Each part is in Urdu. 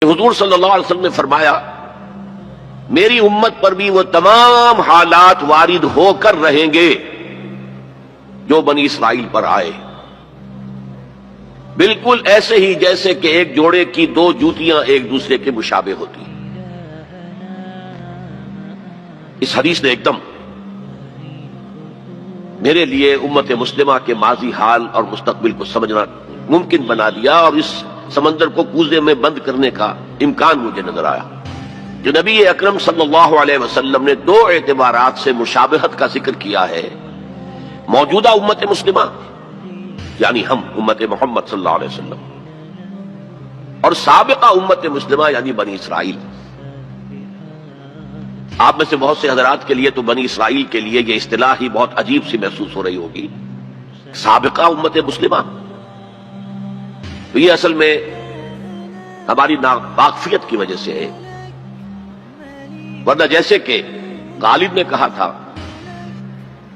حضور صلی اللہ علیہ وسلم نے فرمایا میری امت پر بھی وہ تمام حالات وارد ہو کر رہیں گے جو بنی اسرائیل پر آئے، بالکل ایسے ہی جیسے کہ ایک جوڑے کی دو جوتیاں ایک دوسرے کے مشابہ ہوتی ہیں۔ اس حدیث نے ایک دم میرے لیے امت مسلمہ کے ماضی حال اور مستقبل کو سمجھنا ممکن بنا دیا، اور اس سمندر کو کوزے میں بند کرنے کا امکان مجھے نظر آیا۔ جو نبی اکرم صلی اللہ علیہ وسلم نے دو اعتبارات سے مشابہت کا ذکر کیا ہے، موجودہ امت مسلمہ یعنی ہم امت محمد صلی اللہ علیہ وسلم، اور سابقہ امت مسلمہ یعنی بنی اسرائیل۔ آپ میں سے بہت سے حضرات کے لیے تو بنی اسرائیل کے لیے یہ اصطلاح ہی بہت عجیب سی محسوس ہو رہی ہوگی، سابقہ امت مسلمہ۔ تو یہ اصل میں ہماری ناواقفیت کی وجہ سے ہے، ورنہ جیسے کہ غالب نے کہا تھا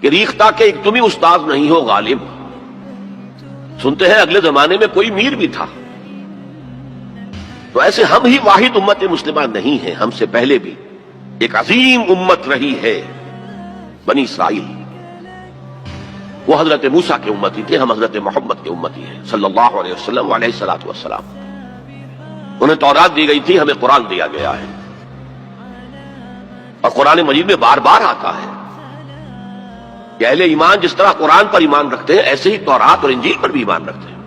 کہ ریختہ کہ ایک تم ہی استاد نہیں ہو غالب، سنتے ہیں اگلے زمانے میں کوئی میر بھی تھا۔ تو ایسے ہم ہی واحد امت مسلمہ نہیں ہیں، ہم سے پہلے بھی ایک عظیم امت رہی ہے بنی اسرائیل۔ وہ حضرت موسیٰ کے امتی تھے، ہم حضرت محمد کے امتی ہیں صلی اللہ علیہ وسلم علیہ الصلوۃ والسلام۔ انہیں تورات دی گئی تھی، ہمیں قرآن دیا گیا ہے، اور قرآن مجید میں بار بار آتا ہے کہ اہل ایمان جس طرح قرآن پر ایمان رکھتے ہیں ایسے ہی تورات اور انجیل پر بھی ایمان رکھتے ہیں،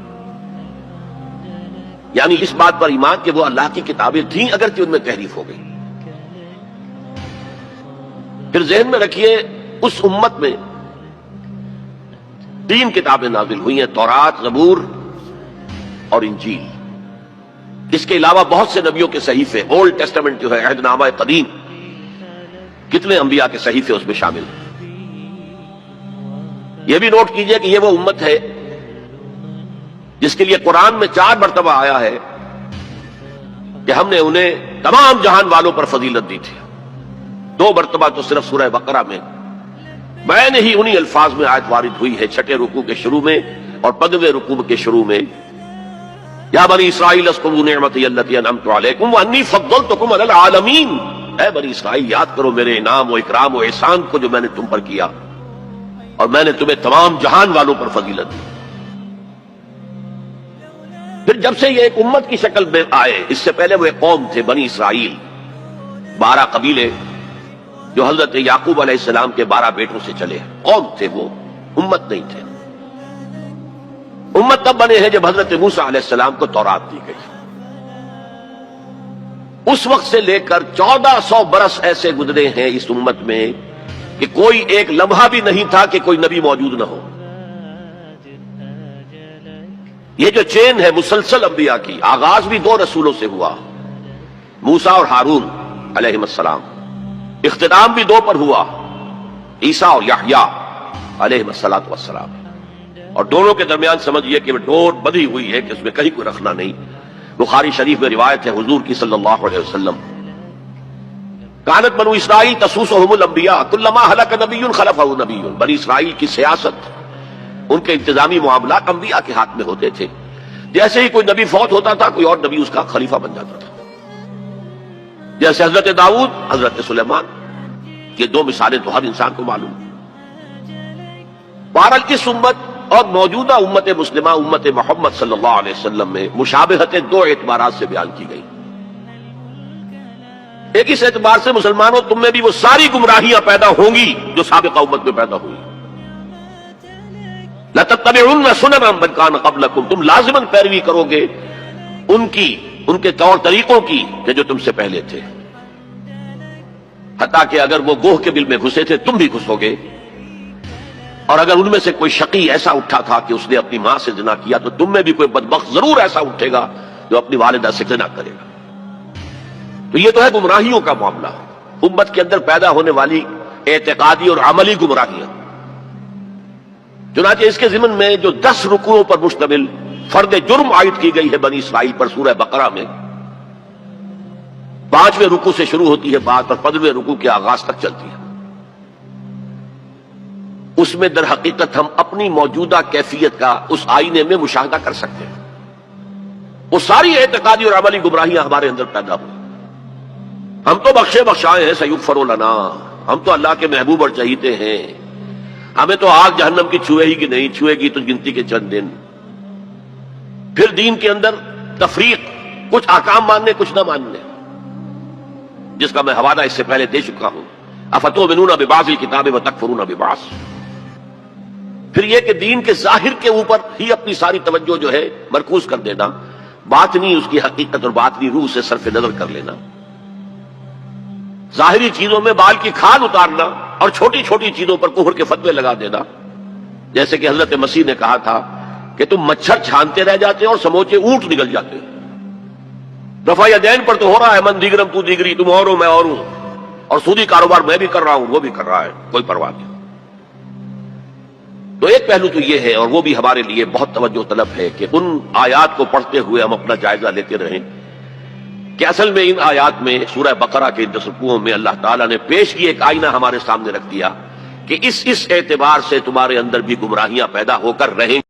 یعنی اس بات پر ایمان کہ وہ اللہ کی کتابیں تھیں اگرچہ ان میں تحریف ہو گئی۔ پھر ذہن میں رکھیے اس امت میں تین کتابیں نازل ہوئی ہیں، تورات، زبور اور انجیل۔ اس کے علاوہ بہت سے نبیوں کے صحیفے، اولڈ ٹیسٹمنٹ جو ہے عہد نامہ قدیم، کتنے انبیاء کے صحیفے اس میں شامل ہیں۔ یہ بھی نوٹ کیجئے کہ یہ وہ امت ہے جس کے لیے قرآن میں 4 مرتبہ آیا ہے کہ ہم نے انہیں تمام جہان والوں پر فضیلت دی تھی۔ 2 مرتبہ تو صرف سورہ بقرہ میں میں ہی انہی الفاظ میں آیت وارد ہوئی ہے، 6 رکوع کے شروع میں اور 15ویں رکوع کے شروع میں، یا بنی اسرائیل اذکروا نعمتی التی انعمت علیکم وانی فضلتکم علی العالمین۔ اے بنی اسرائیل یاد کرو میرے انعام و اکرام و احسان کو جو میں نے تم پر کیا، اور میں نے تمہیں تمام جہان والوں پر فضیلت دی۔ پھر جب سے یہ ایک امت کی شکل میں آئے، اس سے پہلے وہ ایک قوم تھے بنی اسرائیل، 12 قبیلے جو حضرت یعقوب علیہ السلام کے 12 بیٹوں سے چلے، قوم تھے وہ، امت نہیں تھے۔ امت تب بنے ہیں جب حضرت موسیٰ علیہ السلام کو تورات دی گئی۔ اس وقت سے لے کر 1400 برس ایسے گزرے ہیں اس امت میں کہ کوئی ایک لمحہ بھی نہیں تھا کہ کوئی نبی موجود نہ ہو۔ یہ جو چین ہے مسلسل انبیاء کی، آغاز بھی 2 رسولوں سے ہوا، موسیٰ اور ہارون علیہم السلام، اختتام بھی 2 پر ہوا، عیسیٰ اور یحییٰ علیہم السلام، اور دونوں کے درمیان سمجھیے کہ ڈور بندھی ہوئی ہے کہ اس میں کہیں کوئی رکھنا نہیں۔ بخاری شریف میں روایت ہے حضور کی صلی اللہ علیہ وسلم، کانت بنو اسرائیل تسوسهم الانبیاء کلما ہلک نبی خلفہ نبی۔ بنی اسرائیل کی سیاست، ان کے انتظامی معاملات انبیاء کے ہاتھ میں ہوتے تھے، جیسے ہی کوئی نبی فوت ہوتا تھا کوئی اور نبی اس کا خلیفہ بن جاتا تھا، جیسے حضرت داؤد، حضرت سلیمان۔ یہ 2 مثالیں تو ہر انسان کو معلوم۔ بہرحال اس امت اور موجودہ امت مسلمہ امت محمد صلی اللہ علیہ وسلم میں مشابہتیں 2 اعتبارات سے بیان کی گئی۔ ایک اس اعتبار سے مسلمانوں تم میں بھی وہ ساری گمراہیاں پیدا ہوں گی جو سابقہ امت میں پیدا ہوئی۔ لَتَتَّبِعُنَّ سُنَنَ مَن كَانَ قَبْلَكُمْ، تم لازماً پیروی کرو گے ان کے طور طریقوں کی کہ جو تم سے پہلے تھے، حتیٰ کہ اگر وہ گوہ کے بل میں گھسے تھے تم بھی گھسو گے، اور اگر ان میں سے کوئی شقی ایسا اٹھا تھا کہ اس نے اپنی ماں سے زنا کیا تو تم میں بھی کوئی بدبخت ضرور ایسا اٹھے گا جو اپنی والدہ سے زنا کرے گا۔ تو یہ تو ہے گمراہیوں کا معاملہ، امت کے اندر پیدا ہونے والی اعتقادی اور عملی گمراہیاں۔ چنانچہ اس کے ضمن میں جو 10 رکوعوں پر مشتمل فرد جرم عائد کی گئی ہے بنی اسرائیل پر سورہ بقرہ میں، 5ویں رکوع سے شروع ہوتی ہے بات اور 15ویں رکوع کے آغاز تک چلتی ہے، اس میں در حقیقت ہم اپنی موجودہ کیفیت کا اس آئینے میں مشاہدہ کر سکتے ہیں۔ وہ ساری اعتقادی اور عملی گمراہیاں ہمارے اندر پیدا ہوں. ہم تو بخشے بخشائے ہیں، سیغفر لنا، ہم تو اللہ کے محبوب اور چہیتے ہیں، ہمیں تو آگ جہنم کی چھوئے ہی کی نہیں، چھوئے گی تو گنتی کے چند دن. پھر دین کے اندر تفریق، کچھ احکام ماننے کچھ نہ ماننے، جس کا میں حوالہ اس سے پہلے دے چکا ہوں. افتؤمنون ببعض الکتاب وتکفرون ببعض. پھر یہ کہ دین کے ظاہر کے اوپر ہی اپنی ساری توجہ جو ہے مرکوز کر دینا، باطنی اس کی حقیقت اور باطنی روح سے صرف نظر کر لینا. ظاہری چیزوں میں بال کی کھال اتارنا اور چھوٹی چھوٹی چیزوں پر کفر کے فتوے لگا دینا، جیسے کہ حضرت مسیح نے کہا تھا کہ تم مچھر چھانتے رہ جاتے اور سموچے اونٹ نکل جاتے. رفع یدین پر تو ہو رہا ہے، من دیگرم تو دیگری، تم اور ہو میں اور ہوں، اور سودی کاروبار میں بھی کر رہا ہوں وہ بھی کر رہا ہے، کوئی پرواہ نہیں. تو ایک پہلو تو یہ ہے، اور وہ بھی ہمارے لیے بہت توجہ طلب ہے کہ ان آیات کو پڑھتے ہوئے ہم اپنا جائزہ لیتے رہیں کہ اصل میں ان آیات میں سورہ بقرہ کے 10 رکوعوں میں اللہ تعالیٰ نے پیش کی ایک آئینہ ہمارے سامنے رکھ دیا کہ اس اعتبار سے تمہارے اندر بھی گمراہیاں پیدا ہو کر رہیں.